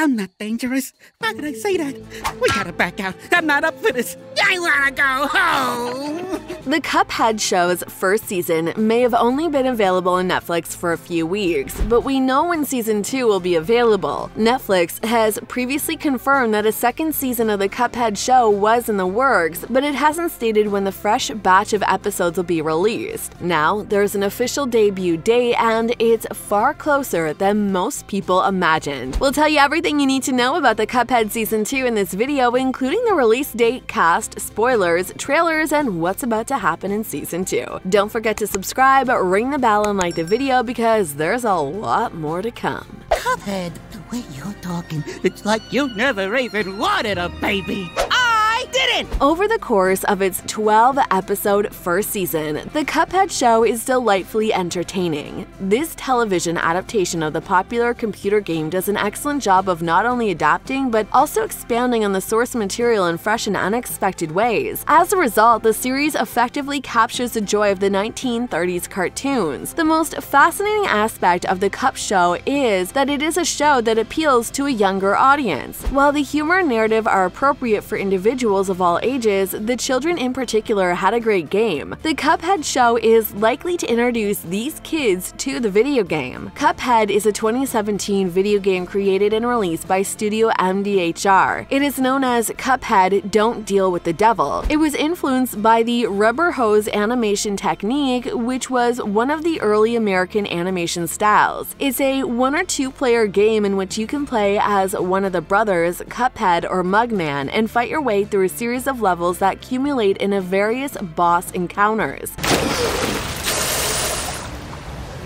I'm not dangerous. Why did I say that? We gotta back out. I'm not up for this. I wanna go home. The Cuphead Show's first season may have only been available on Netflix for a few weeks, but we know when season 2 will be available. Netflix has previously confirmed that a second season of the Cuphead Show was in the works, but it hasn't stated when the fresh batch of episodes will be released. Now, there's an official debut date, and it's far closer than most people imagined. We'll tell you everything you need to know about the Cuphead Season 2 in this video, including the release date, cast, spoilers, trailers, and what's about to happen in Season 2. Don't forget to subscribe, ring the bell, and like the video because there's a lot more to come. Cuphead, the way you're talking, it's like you never even wanted a baby. I didn't! Over the course of its 12-episode first season, the Cuphead Show is delightfully entertaining. This television adaptation of the popular computer game does an excellent job of not only adapting but also expanding on the source material in fresh and unexpected ways. As a result, the series effectively captures the joy of the 1930s cartoons. The most fascinating aspect of the Cup Show is that it is a show that appeals to a younger audience. While the humor and narrative are appropriate for individuals of all ages, the children in particular had a great game. The Cuphead Show is likely to introduce these kids to the video game. Cuphead is a 2017 video game created and released by Studio MDHR. It is known as Cuphead Don't Deal with the Devil. It was influenced by the rubber hose animation technique, which was one of the early American animation styles. It's a 1 or 2 player game in which you can play as one of the brothers, Cuphead or Mugman, and fight your way through a series of levels that accumulate in various boss encounters.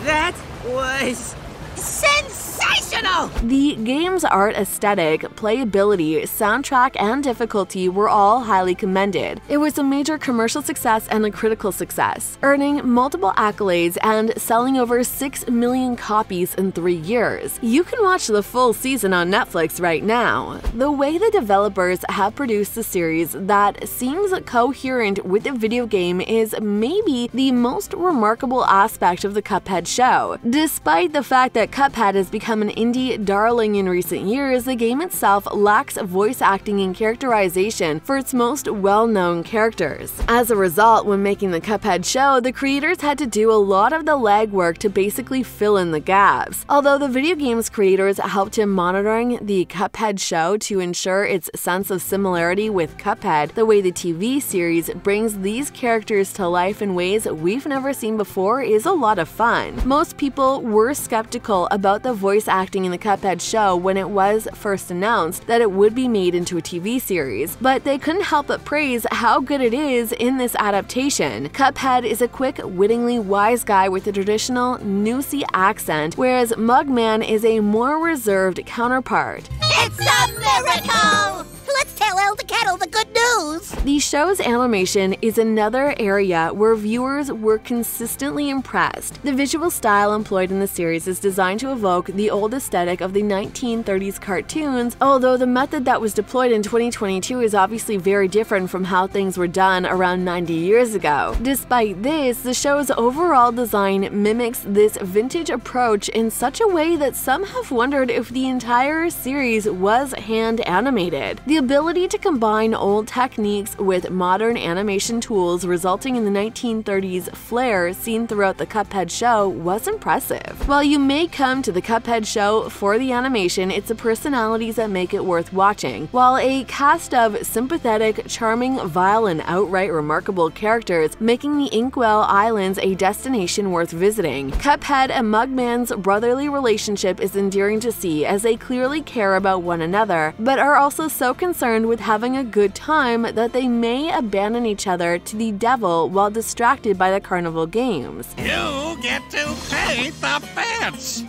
That was sensational! The game's art aesthetic, playability, soundtrack, and difficulty were all highly commended. It was a major commercial success and a critical success, earning multiple accolades and selling over 6 million copies in 3 years. You can watch the full season on Netflix right now. The way the developers have produced the series that seems coherent with the video game is maybe the most remarkable aspect of the Cuphead Show. Despite the fact that Cuphead has become an indie darling in recent years, the game itself lacks voice acting and characterization for its most well-known characters. As a result, when making the Cuphead Show, the creators had to do a lot of the legwork to basically fill in the gaps. Although the video game's creators helped in monitoring the Cuphead Show to ensure its sense of similarity with Cuphead, the way the TV series brings these characters to life in ways we've never seen before is a lot of fun. Most people were skeptical about the voice acting in the Cuphead Show when it was first announced that it would be made into a TV series, but they couldn't help but praise how good it is in this adaptation. Cuphead is a quick, wittingly wise guy with a traditional Newsy accent, whereas Mugman is a more reserved counterpart. It's a miracle! Let's tell Elder Kettle the good news! The show's animation is another area where viewers were consistently impressed. The visual style employed in the series is designed to evoke the old aesthetic of the 1930s cartoons, although the method that was deployed in 2022 is obviously very different from how things were done around 90 years ago. Despite this, the show's overall design mimics this vintage approach in such a way that some have wondered if the entire series was hand-animated. The ability to combine old techniques with modern animation tools resulting in the 1930s flair seen throughout the Cuphead Show was impressive. While you may come to the Cuphead Show for the animation, it's the personalities that make it worth watching. While a cast of sympathetic, charming, vile, and outright remarkable characters making the Inkwell Islands a destination worth visiting, Cuphead and Mugman's brotherly relationship is endearing to see as they clearly care about one another, but are also so concerned with having a good time that they may abandon each other to the devil while distracted by the carnival games. You get to pay the bills!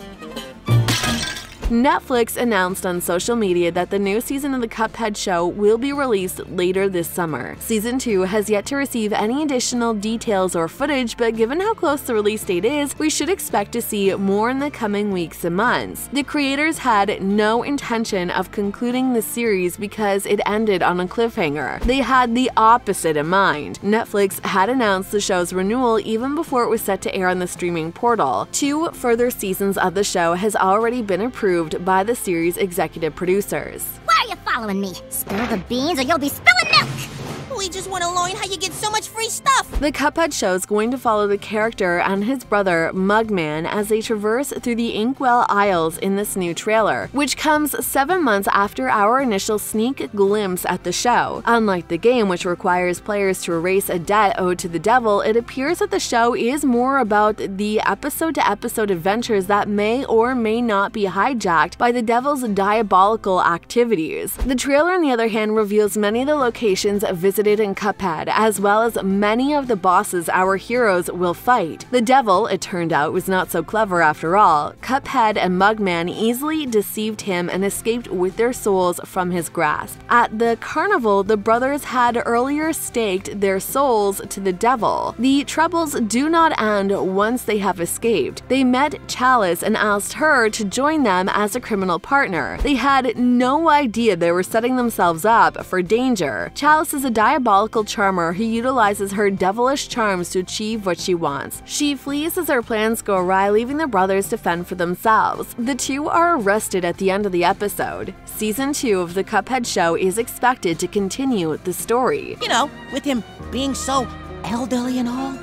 Netflix announced on social media that the new season of the Cuphead Show will be released later this summer. Season 2 has yet to receive any additional details or footage, but given how close the release date is, we should expect to see more in the coming weeks and months. The creators had no intention of concluding the series because it ended on a cliffhanger. They had the opposite in mind. Netflix had announced the show's renewal even before it was set to air on the streaming portal. 2 further seasons of the show has already been approved approved by the series' executive producers. Why are you following me? Spill the beans or you'll be spilling milk! We just want to learn how you get so much free stuff! The Cuphead Show is going to follow the character and his brother, Mugman, as they traverse through the Inkwell Isles in this new trailer, which comes 7 months after our initial sneak glimpse at the show. Unlike the game, which requires players to erase a debt owed to the devil, it appears that the show is more about the episode-to-episode adventures that may or may not be hijacked by the devil's diabolical activities. The trailer, on the other hand, reveals many of the locations visited in Cuphead, as well as many of the bosses our heroes will fight. The devil, it turned out, was not so clever after all. Cuphead and Mugman easily deceived him and escaped with their souls from his grasp. At the carnival, the brothers had earlier staked their souls to the devil. The troubles do not end once they have escaped. They met Chalice and asked her to join them as a criminal partner. They had no idea they were setting themselves up for danger. Chalice is a diabolical charmer who utilizes her devilish charms to achieve what she wants. She flees as her plans go awry, leaving the brothers to fend for themselves. The two are arrested at the end of the episode. Season 2 of the Cuphead Show is expected to continue the story. You know, with him being so elderly and all.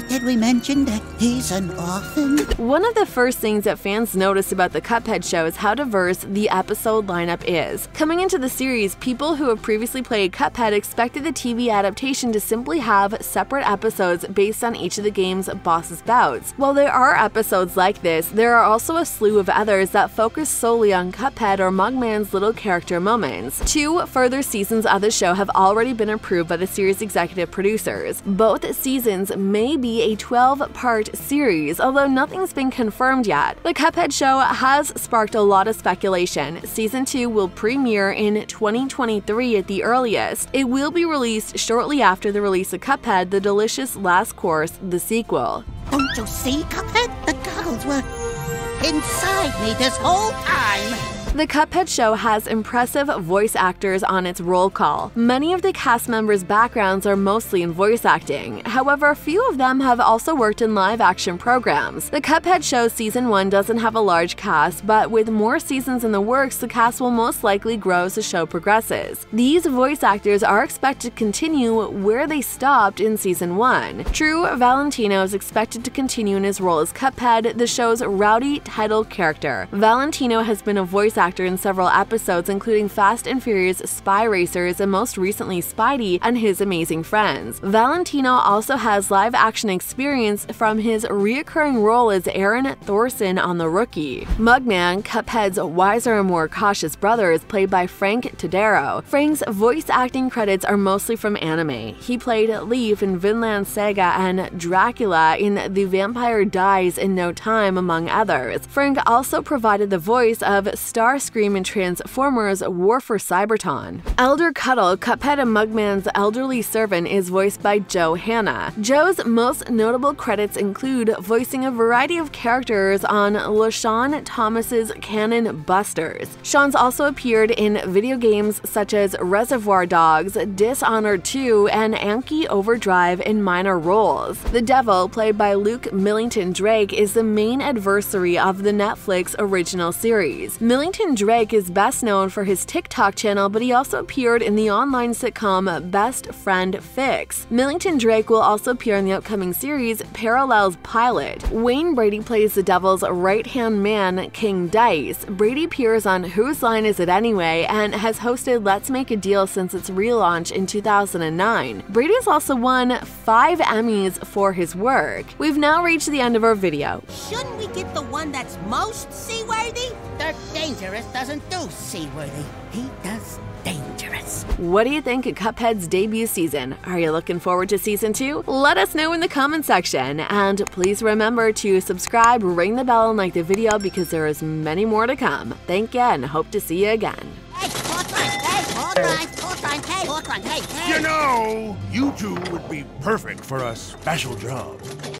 Did we mention that he's an orphan? One of the first things that fans notice about the Cuphead Show is how diverse the episode lineup is. Coming into the series, people who have previously played Cuphead expected the TV adaptation to simply have separate episodes based on each of the game's boss's bouts. While there are episodes like this, there are also a slew of others that focus solely on Cuphead or Mugman's little character moments. 2 further seasons of the show have already been approved by the series' executive producers. Both seasons may be a 12-part series, although nothing's been confirmed yet. The Cuphead Show has sparked a lot of speculation. Season 2 will premiere in 2023 at the earliest. It will be released shortly after the release of Cuphead, The Delicious Last Course, the sequel. Don't you see, Cuphead? The goggles were inside me this whole time! The Cuphead Show has impressive voice actors on its roll call. Many of the cast members' backgrounds are mostly in voice acting. However, a few of them have also worked in live-action programs. The Cuphead Show Season 1 doesn't have a large cast, but with more seasons in the works, the cast will most likely grow as the show progresses. These voice actors are expected to continue where they stopped in Season 1. Drew Valentino is expected to continue in his role as Cuphead, the show's rowdy title character. Valentino has been a voice actor in several episodes, including Fast and Furious, Spy Racers, and most recently Spidey and His Amazing Friends. Valentino also has live-action experience from his reoccurring role as Aaron Thorson on The Rookie. Mugman, Cuphead's wiser and more cautious brother, is played by Frank Tadero. Frank's voice acting credits are mostly from anime. He played Leaf in Vinland Saga and Dracula in The Vampire Dies in No Time, among others. Frank also provided the voice of Starscream in Transformers War for Cybertron. Elder Cuddle, Cuphead and Mugman's elderly servant, is voiced by Joe Hanna. Joe's most notable credits include voicing a variety of characters on LaShawn Thomas's Cannon Busters. Sean's also appeared in video games such as Reservoir Dogs, Dishonored 2, and Anki Overdrive in minor roles. The Devil, played by Luke Millington Drake, is the main adversary of the Netflix original series. Millington Drake is best known for his TikTok channel, but he also appeared in the online sitcom Best Friend Fix. Millington Drake will also appear in the upcoming series Parallels Pilot. Wayne Brady plays the devil's right-hand man, King Dice. Brady appears on Whose Line Is It Anyway and has hosted Let's Make a Deal since its relaunch in 2009. Brady's also won 5 Emmys for his work. We've now reached the end of our video. Shouldn't we get the one that's most seaworthy? Dirt Dangerous doesn't do seaworthy. He does dangerous. What do you think of Cuphead's debut season? Are you looking forward to Season 2? Let us know in the comment section. And please remember to subscribe, ring the bell, and like the video because there is many more to come. Thank you and hope to see you again. Hey, hey. You know, you two would be perfect for a special job.